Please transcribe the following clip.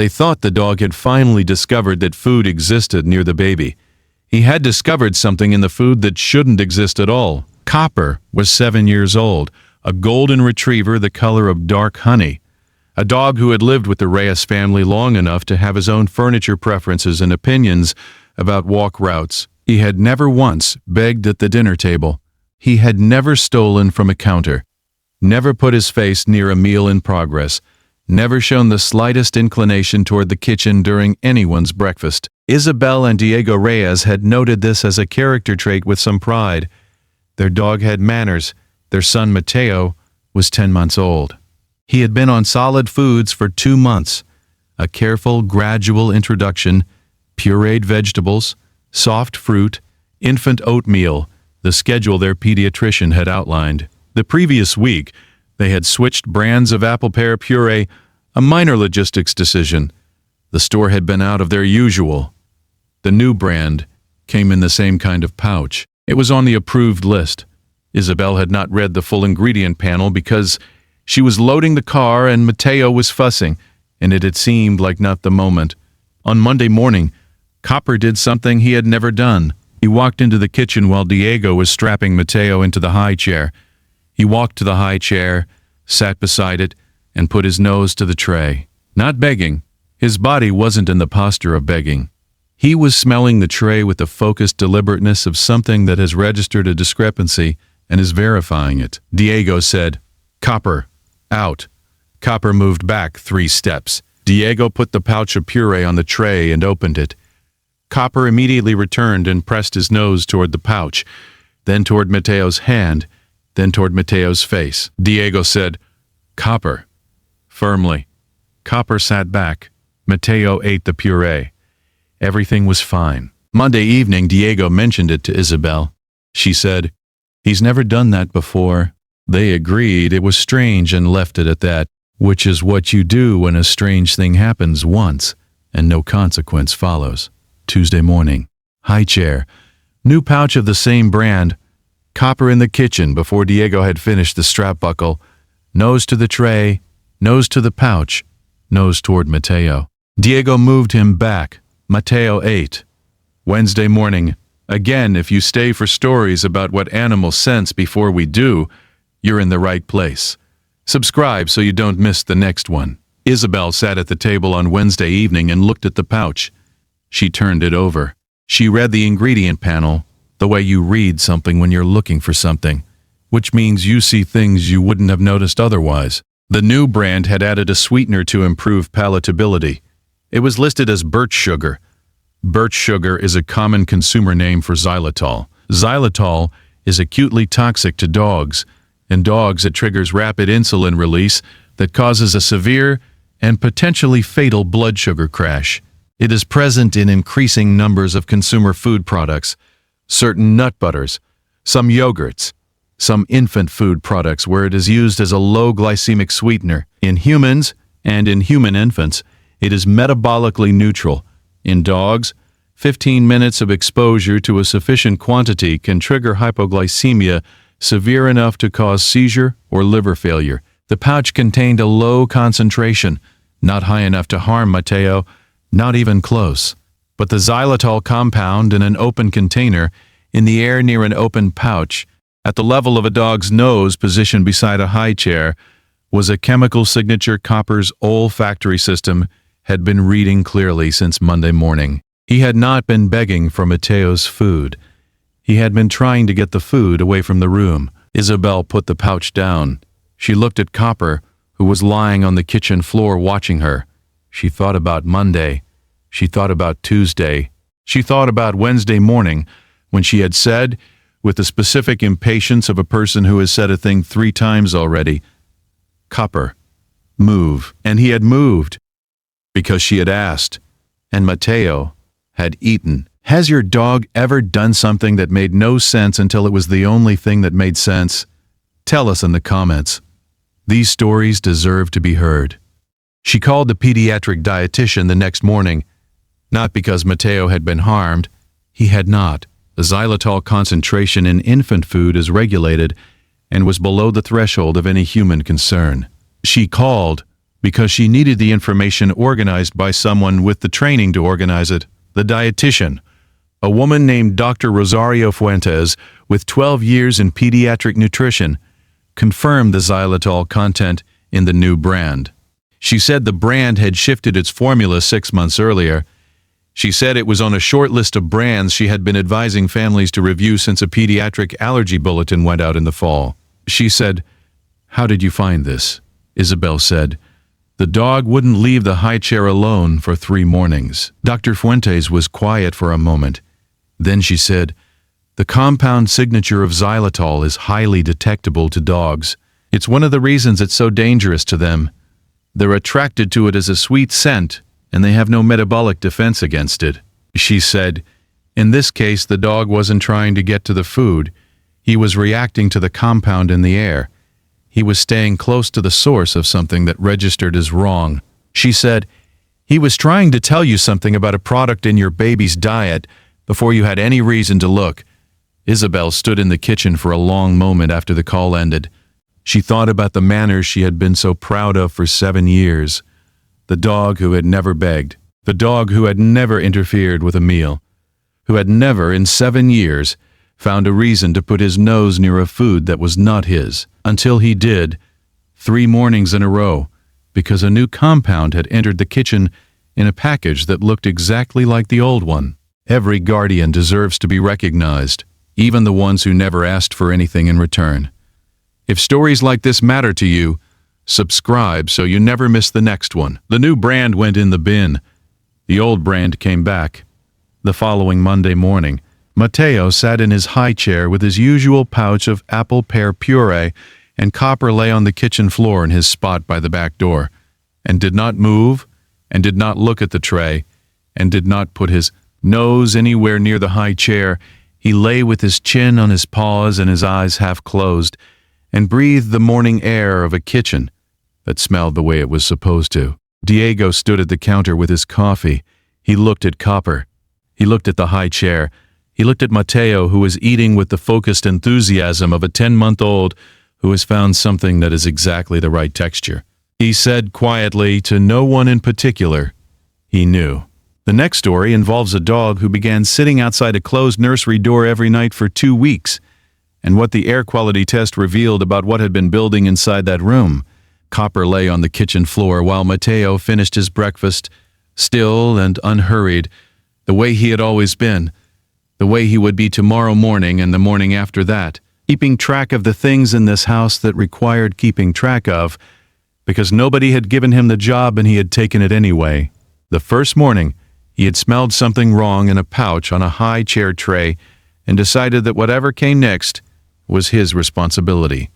They thought the dog had finally discovered that food existed near the baby. He had discovered something in the food that shouldn't exist at all. Copper was 7 years old, a golden retriever the color of dark honey. A dog who had lived with the Reyes family long enough to have his own furniture preferences and opinions about walk routes. He had never once begged at the dinner table. He had never stolen from a counter, never put his face near a meal in progress, never shown the slightest inclination toward the kitchen during anyone's breakfast. Isabel and Diego Reyes had noted this as a character trait with some pride. Their dog had manners. Their son Mateo was 10 months old. He had been on solid foods for 2 months. A careful, gradual introduction, pureed vegetables, soft fruit, infant oatmeal, the schedule their pediatrician had outlined. The previous week, they had switched brands of apple pear puree, a minor logistics decision. The store had been out of their usual. The new brand came in the same kind of pouch. It was on the approved list. Isabel had not read the full ingredient panel because she was loading the car and Mateo was fussing, and it had seemed like not the moment. On Monday morning, Copper did something he had never done. He walked into the kitchen while Diego was strapping Mateo into the high chair. He walked to the high chair, sat beside it, and put his nose to the tray. Not begging. His body wasn't in the posture of begging. He was smelling the tray with the focused deliberateness of something that has registered a discrepancy and is verifying it. Diego said, "Copper, out." Copper moved back 3 steps. Diego put the pouch of puree on the tray and opened it. Copper immediately returned and pressed his nose toward the pouch, then toward Mateo's hand, then toward Mateo's face. Diego said, "Copper," firmly. Copper sat back. Mateo ate the puree. Everything was fine. Monday evening, Diego mentioned it to Isabel. She said, "He's never done that before." They agreed it was strange and left it at that, which is what you do when a strange thing happens once and no consequence follows. Tuesday morning. High chair. New pouch of the same brand. Copper in the kitchen before Diego had finished the strap buckle. Nose to the tray, nose to the pouch, nose toward Mateo. Diego moved him back. Mateo ate. Wednesday morning. Again, if you stay for stories about what animals sense before we do, you're in the right place. Subscribe so you don't miss the next one. Isabel sat at the table on Wednesday evening and looked at the pouch. She turned it over. She read the ingredient panel, the way you read something when you're looking for something, which means you see things you wouldn't have noticed otherwise. The new brand had added a sweetener to improve palatability. It was listed as birch sugar. Birch sugar is a common consumer name for xylitol. Xylitol is acutely toxic to dogs. In dogs, it triggers rapid insulin release that causes a severe and potentially fatal blood sugar crash. It is present in increasing numbers of consumer food products, certain nut butters, some yogurts, some infant food products where it is used as a low glycemic sweetener. In humans and in human infants, it is metabolically neutral. In dogs, 15 minutes of exposure to a sufficient quantity can trigger hypoglycemia severe enough to cause seizure or liver failure. The pouch contained a low concentration, not high enough to harm Mateo, not even close. But the xylitol compound in an open container, in the air near an open pouch, at the level of a dog's nose positioned beside a high chair, was a chemical signature Copper's olfactory system had been reading clearly since Monday morning. He had not been begging for Mateo's food. He had been trying to get the food away from the room. Isabel put the pouch down. She looked at Copper, who was lying on the kitchen floor watching her. She thought about Monday. She thought about Tuesday. She thought about Wednesday morning, when she had said, with the specific impatience of a person who has said a thing 3 times already, "Copper, move." And he had moved, because she had asked, and Mateo had eaten. Has your dog ever done something that made no sense until it was the only thing that made sense? Tell us in the comments. These stories deserve to be heard. She called the pediatric dietitian the next morning, not because Mateo had been harmed. He had not. The xylitol concentration in infant food is regulated and was below the threshold of any human concern. She called, because she needed the information organized by someone with the training to organize it, the dietitian, a woman named Dr. Rosario Fuentes with 12 years in pediatric nutrition, confirmed the xylitol content in the new brand. She said the brand had shifted its formula 6 months earlier. She said it was on a short list of brands she had been advising families to review since a pediatric allergy bulletin went out in the fall. She said, "How did you find this?" Isabel said, "The dog wouldn't leave the high chair alone for 3 mornings." Dr. Fuentes was quiet for a moment. Then she said, "The compound signature of xylitol is highly detectable to dogs. It's one of the reasons it's so dangerous to them. They're attracted to it as a sweet scent, and they have no metabolic defense against it." She said, "In this case, the dog wasn't trying to get to the food. He was reacting to the compound in the air. He was staying close to the source of something that registered as wrong." She said, "He was trying to tell you something about a product in your baby's diet before you had any reason to look." Isabel stood in the kitchen for a long moment after the call ended. She thought about the manners she had been so proud of for 7 years. The dog who had never begged. The dog who had never interfered with a meal. Who had never, in 7 years, found a reason to put his nose near a food that was not his. Until he did, 3 mornings in a row, because a new compound had entered the kitchen in a package that looked exactly like the old one. Every guardian deserves to be recognized, even the ones who never asked for anything in return. If stories like this matter to you, subscribe so you never miss the next one. The new brand went in the bin. The old brand came back. The following Monday morning, Mateo sat in his high chair with his usual pouch of apple pear puree, and Copper lay on the kitchen floor in his spot by the back door, and did not move, and did not look at the tray, and did not put his nose anywhere near the high chair. He lay with his chin on his paws and his eyes half closed, and breathed the morning air of a kitchen that smelled the way it was supposed to. Diego stood at the counter with his coffee. He looked at Copper. He looked at the high chair. He looked at Mateo, who was eating with the focused enthusiasm of a 10-month-old who has found something that is exactly the right texture. He said quietly to no one in particular, he knew. The next story involves a dog who began sitting outside a closed nursery door every night for 2 weeks, and what the air quality test revealed about what had been building inside that room. Copper lay on the kitchen floor while Mateo finished his breakfast, still and unhurried, the way he had always been, the way he would be tomorrow morning and the morning after that, keeping track of the things in this house that required keeping track of, because nobody had given him the job and he had taken it anyway. The first morning, he had smelled something wrong in a pouch on a high chair tray and decided that whatever came next was his responsibility.